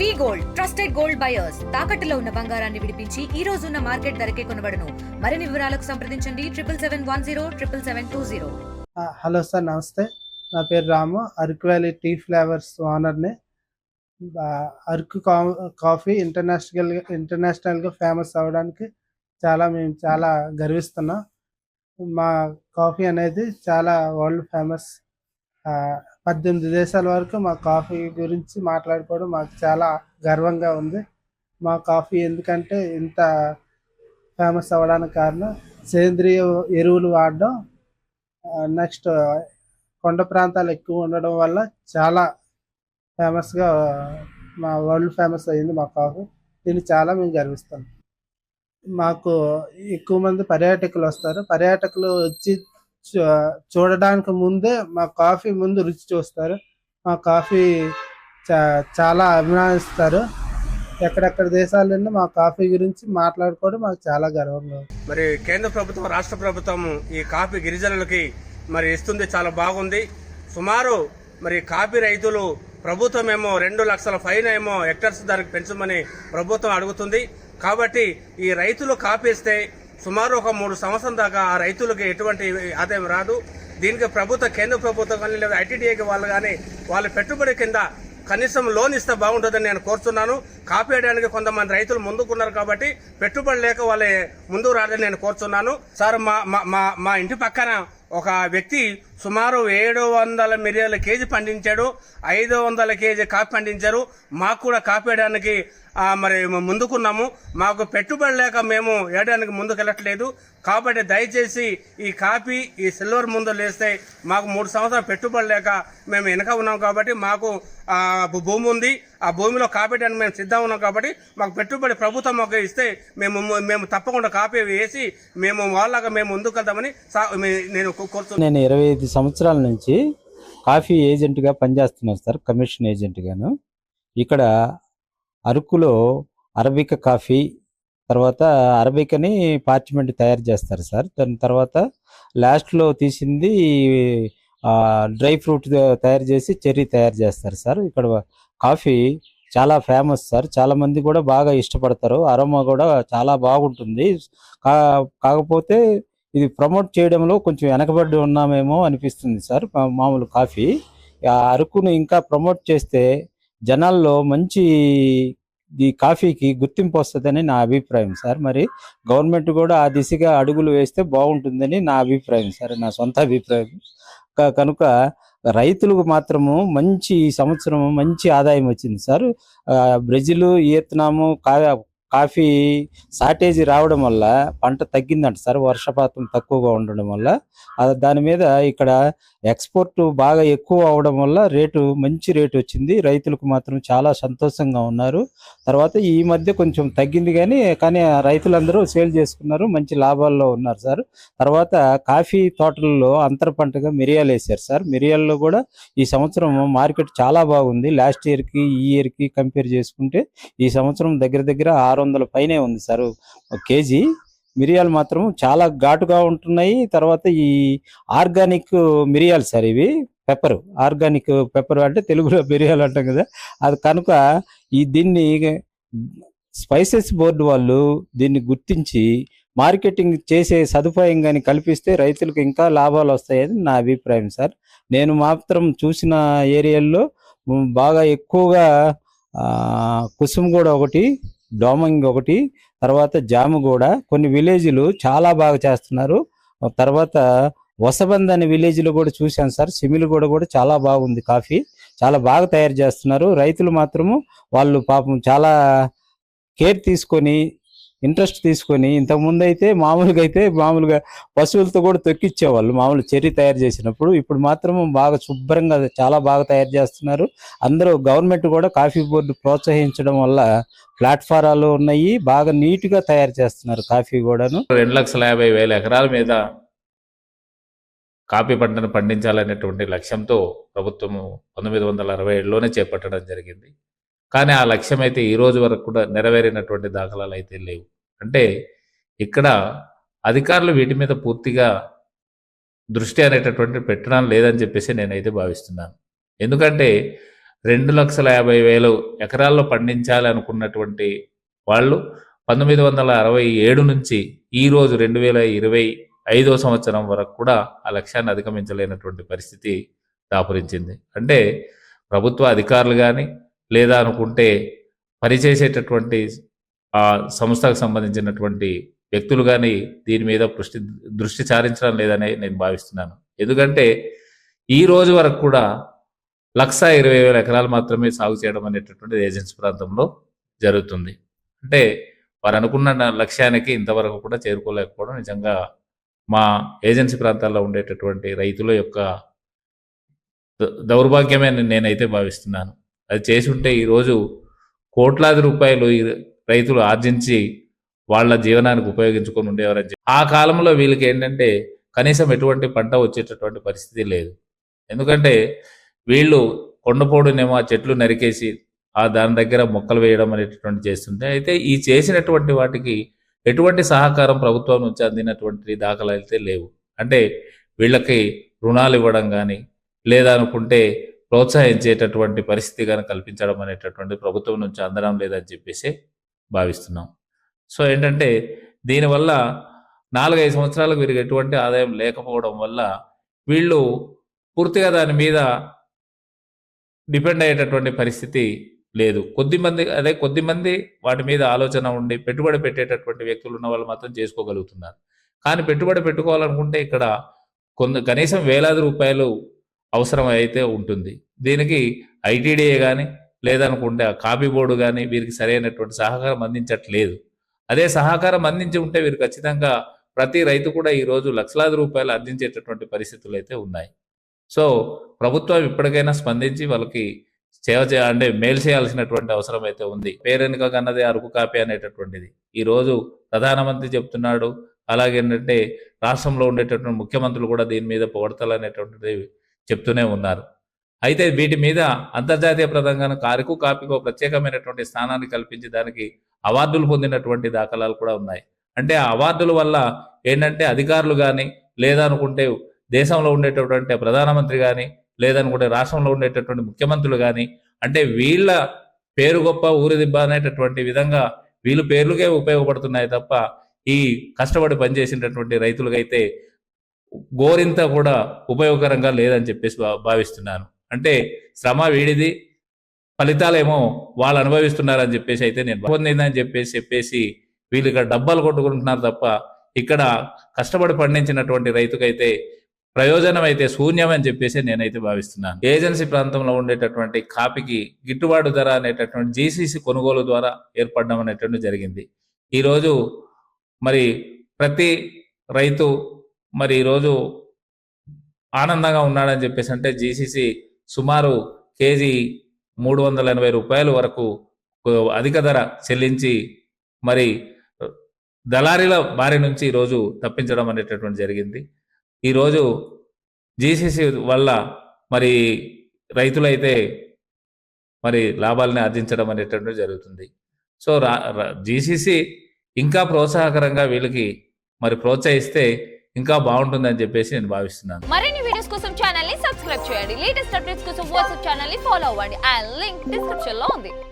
వి gold trusted gold buyers తాకట్టులో ఉన్న బంగారాన్ని విడిపించి ఈ రోజు ఉన్న మార్కెట్ ధరకే కొనబడును. మరిన్ని వివరాలకు సంప్రదించండి 7710777020. హలో సార్, నమస్తే. నా పేరు Ramu, Araku valley tea flavours ఓనర్ని. అరకు కాఫీ ఇంటర్నేషనల్గా ఫేమస్ అవ్వడానికి మేము చాలా గర్విస్తున్నాం. మా కాఫీ అనేది చాలా వరల్డ్ ఫేమస్. 18 దేశాల వరకు మా కాఫీ గురించి మాట్లాడుకోవడం మాకు చాలా గర్వంగా ఉంది. మా కాఫీ ఎందుకంటే ఇంత ఫేమస్ అవ్వడానికి కారణం సేంద్రియ ఎరువులు వాడడం, నెక్స్ట్ కొండ ప్రాంతాలు ఎక్కువ ఉండడం వల్ల చాలా ఫేమస్గా మా వరల్డ్ ఫేమస్ అయ్యింది మా కాఫీ. దీన్ని చాలా మేము గర్విస్తాం. మాకు ఎక్కువ మంది పర్యాటకులు వస్తారు. పర్యాటకులు వచ్చి చూడడానికి ముందే మా కాఫీ ముందు రుచి చూస్తారు. మా కాఫీ చాలా అభిమానిస్తారు. ఎక్కడెక్కడ దేశాల నుండి మా కాఫీ గురించి మాట్లాడుకోవడం మాకు చాలా గర్వంగా ఉంది. మరి కేంద్ర ప్రభుత్వం, రాష్ట్ర ప్రభుత్వం ఈ కాఫీ గిరిజనులకి మరి ఇస్తుంది, చాలా బాగుంది. సుమారు మరి కాఫీ రైతులు ప్రభుత్వం ఏమో 2 లక్షల ఫైన్ ఏమో హెక్టర్స్ ధరకు పెంచమని ప్రభుత్వం అడుగుతుంది. కాబట్టి ఈ రైతులు కాఫీ ఇస్తే సుమారు ఒక 3 సంవత్సరం దాకా ఆ రైతులకు ఎటువంటి ఆదాయం రాదు. దీనికి కేంద్ర ప్రభుత్వం కానీ లేదా ఐటీడీఏకి వాళ్ళు కానీ వాళ్ళ పెట్టుబడి కింద కనీసం లోన్ ఇస్తే బాగుంటుందని నేను కోరుతున్నాను. కాఫీ వేయడానికి కొంతమంది రైతులు ముందుకున్నారు కాబట్టి పెట్టుబడి లేక వాళ్ళ ముందుకు రాదని నేను కోరుతున్నాను. సార్, మా ఇంటి పక్కన ఒక వ్యక్తి సుమారు 700 మిరియాల కేజీ పండించాడు, 500 కేజీ కాఫీ పండించారు. మాకు కూడా కాఫీ వేయడానికి మరి ముందుకున్నాము. మాకు పెట్టుబడి లేక మేము వేయడానికి ముందుకెళ్ళట్లేదు. కాబట్టి దయచేసి ఈ కాఫీ ఈ సిల్వర్ ముందు లేస్తే మాకు 3 సంవత్సరాలు పెట్టుబడి లేక మేము వెనక ఉన్నాం. కాబట్టి మాకు భూమి ఉంది, ఆ భూమిలో కాఫీ వేయడానికి మేము సిద్ధంగా ఉన్నాం. కాబట్టి మాకు పెట్టుబడి ప్రభుత్వం మాకు ఇస్తే మేము తప్పకుండా కాఫీ వేసి మేము వాళ్ళగా మేము ముందుకు వెళ్తామని నేను కోరుతున్నాను. నేను 25 సంవత్సరాల నుంచి కాఫీ ఏజెంట్గా పనిచేస్తున్నాను సార్, కమిషన్ ఏజెంట్గాను. ఇక్కడ అరకులో అరబికా కాఫీ, తర్వాత అరబికాని పార్చ్మెంట్ తయారు చేస్తారు సార్. దాని తర్వాత లాస్ట్లో తీసింది డ్రై ఫ్రూట్ తయారు చేసి చెర్రీ తయారు చేస్తారు సార్. ఇక్కడ కాఫీ చాలా ఫేమస్ సార్, చాలా మంది కూడా బాగా ఇష్టపడతారు. అరోమా కూడా చాలా బాగుంటుంది. కాకపోతే ఇది ప్రమోట్ చేయడంలో కొంచెం వెనకబడి ఉన్నామేమో అనిపిస్తుంది సార్. మామూలు కాఫీ అరకును ఇంకా ప్రమోట్ చేస్తే జనాల్లో మంచి ఈ కాఫీకి గుర్తింపు వస్తుందని నా అభిప్రాయం సార్. మరి గవర్నమెంట్ కూడా ఆ దిశగా అడుగులు వేస్తే బాగుంటుందని నా అభిప్రాయం సార్, నా సొంత అభిప్రాయం. కనుక రైతులకు మాత్రము మంచి సంవత్సరం మంచి ఆదాయం వచ్చింది sir. Brazil, Vietnam coffee shortage రావడం వల్ల పంట తగ్గిందంట సార్, వర్షపాతం తక్కువగా ఉండడం వల్ల. దాని మీద ఇక్కడ ఎక్స్పోర్ట్ బాగా ఎక్కువ అవడం వల్ల మంచి రేటు వచ్చింది. రైతులకు మాత్రం చాలా సంతోషంగా ఉన్నారు. తర్వాత ఈ మధ్య కొంచెం తగ్గింది కానీ రైతులందరూ సేల్ చేసుకున్నారు, మంచి లాభాల్లో ఉన్నారు సార్. తర్వాత కాఫీ తోటలలో అంతర పంటగా మిరియాలు వేశారు సార్. మిరియాల్లో కూడా ఈ సంవత్సరం మార్కెట్ చాలా బాగుంది. లాస్ట్ ఇయర్కి ఈ ఇయర్కి కంపేర్ చేసుకుంటే ఈ సంవత్సరం దగ్గర 600 పైనే ఉంది సార్ కేజీ. మిరియాలు మాత్రం చాలా ఘాటుగా ఉంటున్నాయి. తర్వాత ఈ ఆర్గానిక్ మిరియాలు సార్, ఇవి ఆర్గానిక్ పెప్పర్ అంటే తెలుగులో మిరియాలు అంటాం కదా, అది కనుక దీన్ని స్పైసెస్ బోర్డు వాళ్ళు దీన్ని గుర్తించి మార్కెటింగ్ చేసే సదుపాయం కానీ కల్పిస్తే రైతులకు ఇంకా లాభాలు వస్తాయని నా అభిప్రాయం సార్. నేను మాత్రం చూసిన ఏరియాల్లో బాగా ఎక్కువగా కుసుమగూడ ఒకటి, డోమంగ్ ఒకటి, తర్వాత జాముగూడ, కొన్ని విలేజ్లు చాలా బాగా చేస్తున్నారు. తర్వాత వసబంద్ అనే విలేజ్లో కూడా చూశాను సార్. సిమిలిగూడ కూడా చాలా బాగుంది, కాఫీ చాలా బాగా తయారు చేస్తున్నారు. రైతులు మాత్రము వాళ్ళు పాపం చాలా కేర్ తీసుకొని ఇంట్రెస్ట్ తీసుకొని, ఇంతకుముందు అయితే మామూలుగా పశువులతో కూడా తొక్కిచ్చేవాళ్ళు మామూలు చెర్రీ తయారు చేసినప్పుడు. ఇప్పుడు మాత్రం బాగా శుభ్రంగా చాలా బాగా తయారు చేస్తున్నారు. అందరూ గవర్నమెంట్ కూడా కాఫీ బోర్డు ప్రోత్సహించడం వల్ల ప్లాట్ఫారాలు ఉన్నాయి, బాగా నీట్గా తయారు చేస్తున్నారు కాఫీ కూడాను. 2,50,000 ఎకరాల మీద కాఫీ పంటను పండించాలనేటువంటి లక్ష్యంతో ప్రభుత్వము 1967లోనే చేపట్టడం జరిగింది. కానీ ఆ లక్ష్యం అయితే ఈ రోజు వరకు కూడా నెరవేరినటువంటి దాఖలాలు అయితే లేవు. అంటే ఇక్కడ అధికారులు వీటి మీద పూర్తిగా దృష్టి అనేటటువంటి పెట్టడం లేదని చెప్పేసి నేనైతే భావిస్తున్నాను. ఎందుకంటే 2,50,000 ఎకరాల్లో పండించాలి అనుకున్నటువంటి వాళ్ళు 1967 నుంచి ఈ రోజు 2025 సంవత్సరం వరకు కూడా ఆ లక్ష్యాన్ని అధిగమించలేనటువంటి పరిస్థితి దాపురించింది. అంటే ప్రభుత్వ అధికారులు కానీ లేదా అనుకుంటే పనిచేసేటటువంటి ఆ సంస్థకు సంబంధించినటువంటి వ్యక్తులు కానీ దీని మీద దృష్టి సారించడం లేదని నేను భావిస్తున్నాను. ఎందుకంటే ఈ రోజు వరకు కూడా 1,20,000 ఎకరాలు మాత్రమే సాగు చేయడం అనేటటువంటిది ఏజెన్సీ ప్రాంతంలో జరుగుతుంది. అంటే వారు అనుకున్న లక్ష్యానికి ఇంతవరకు కూడా చేరుకోలేకపోవడం నిజంగా మా ఏజెన్సీ ప్రాంతాల్లో ఉండేటటువంటి రైతుల యొక్క దౌర్భాగ్యమే నేనైతే భావిస్తున్నాను. అది చేసి ఉంటే ఈరోజు కోట్లాది రూపాయలు ఈ రైతులు ఆర్జించి వాళ్ళ జీవనానికి ఉపయోగించుకొని ఉండేవారని చెప్పి ఆ కాలంలో వీళ్ళకి ఏంటంటే కనీసం ఎటువంటి పంట వచ్చేటటువంటి పరిస్థితి లేదు. ఎందుకంటే వీళ్ళు కొండపోడునేమో ఆ చెట్లు నరికేసి దాని దగ్గర మొక్కలు వేయడం అనేటటువంటి చేస్తుంటే, అయితే ఈ చేసినటువంటి వాటికి ఎటువంటి సహకారం ప్రభుత్వం నుంచి అందినటువంటి దాఖలు అయితే లేవు. అంటే వీళ్ళకి రుణాలు ఇవ్వడం కానీ లేదా అనుకుంటే ప్రోత్సహించేటటువంటి పరిస్థితి కానీ కల్పించడం అనేటటువంటి ప్రభుత్వం నుంచి అందడం లేదని చెప్పేసి భావిస్తున్నాం. సో ఏంటంటే దీనివల్ల 4-5 సంవత్సరాలకు వీరికి ఎటువంటి ఆదాయం లేకపోవడం వల్ల వీళ్ళు పూర్తిగా దాని మీద డిపెండ్ అయ్యేటటువంటి పరిస్థితి లేదు. కొద్దిమంది వాటి మీద ఆలోచన ఉండి పెట్టుబడి పెట్టేటటువంటి వ్యక్తులు ఉన్న వాళ్ళు మాత్రం చేసుకోగలుగుతున్నారు. కానీ పెట్టుబడి పెట్టుకోవాలనుకుంటే ఇక్కడ కనీసం వేలాది రూపాయలు అవసరం అయితే ఉంటుంది. దీనికి ఐటీడీఏ కానీ లేదనుకుంటే కాపీ బోర్డు కానీ వీరికి సరైనటువంటి సహకారం అందించట్లేదు. అదే సహకారం అందించి ఉంటే వీరు ఖచ్చితంగా ప్రతి రైతు కూడా ఈరోజు లక్షలాది రూపాయలు అందించేటటువంటి పరిస్థితులు అయితే ఉన్నాయి. సో ప్రభుత్వం ఇప్పటికైనా స్పందించి వాళ్ళకి అంటే మేలు చేయాల్సినటువంటి అవసరం అయితే ఉంది. పేరెనుక కన్నదే అరకు కాపీ అనేటటువంటిది ఈరోజు ప్రధానమంత్రి చెప్తున్నాడు. అలాగేంటంటే రాష్ట్రంలో ఉండేటటువంటి ముఖ్యమంత్రులు కూడా దీని మీద పొగడతలు అనేటువంటిది చెప్తూనే ఉన్నారు. అయితే వీటి మీద అంతర్జాతీయ ప్రదంగాను అరకు కాపీకి ప్రత్యేకమైనటువంటి స్థానాన్ని కల్పించి దానికి అవార్డులు పొందినటువంటి దాఖలాలు కూడా ఉన్నాయి. అంటే ఆ అవార్డుల వల్ల ఏంటంటే అధికారులు కానీ లేదా అనుకుంటే దేశంలో ఉండేటటువంటి ప్రధానమంత్రి కానీ లేదనుకుంటే రాష్ట్రంలో ఉండేటటువంటి ముఖ్యమంత్రులు కానీ అంటే వీళ్ళ పేరు గొప్ప ఊరి దిబ్బ అనేటటువంటి విధంగా వీళ్ళ పేర్లుకే ఉపయోగపడుతున్నాయి తప్ప ఈ కష్టపడి పనిచేసినటువంటి రైతులకైతే గోరింత కూడా ఉపయోగకరంగా లేదని చెప్పేసి భావిస్తున్నాను. అంటే శ్రమ వీడిది, ఫలితాలేమో వాళ్ళు అనుభవిస్తున్నారని చెప్పేసి అయితే నేను పొందిందని చెప్పేసి వీళ్ళు ఇక్కడ డబ్బాలు కొట్టుకుంటున్నారు తప్ప ఇక్కడ కష్టపడి పండించినటువంటి రైతుకైతే ప్రయోజనం అయితే శూన్యమని చెప్పేసి నేనైతే భావిస్తున్నాను. ఏజెన్సీ ప్రాంతంలో ఉండేటటువంటి కాపీకి గిట్టుబాటు ధర అనేటటువంటి జీసీసీ కొనుగోలు ద్వారా ఏర్పడడం అనేటువంటి జరిగింది. ఈరోజు మరి ప్రతి రైతు మరి ఈరోజు ఆనందంగా ఉన్నాడని చెప్పేసి అంటే జీసీసీ సుమారు కేజీ 380 రూపాయల వరకు అధిక ధర చెల్లించి మరి దళారీల బారి నుంచి ఈరోజు తప్పించడం అనేటటువంటి జరిగింది. ఈరోజు జీసీసీ వల్ల మరి రైతులైతే మరి లాభాలని ఆర్జించడం అనేటటువంటి జరుగుతుంది. సో జీసీసీ ఇంకా ప్రోత్సాహకరంగా వీళ్ళకి మరి ప్రోత్సహిస్తే ఇంకా బాగుంటుందని చెప్పేసి నేను భావిస్తున్నాను. మరిన్ని వీడియోస్ కోసం ఛానల్ ని సబ్స్క్రైబ్ చేయండి. లేటెస్ట్ అప్డేట్స్ కోసం వాట్సాప్ ఛానల్ ని ఫాలో అవ్వండి. ఆ లింక్ డిస్క్రిప్షన్ లో ఉంది.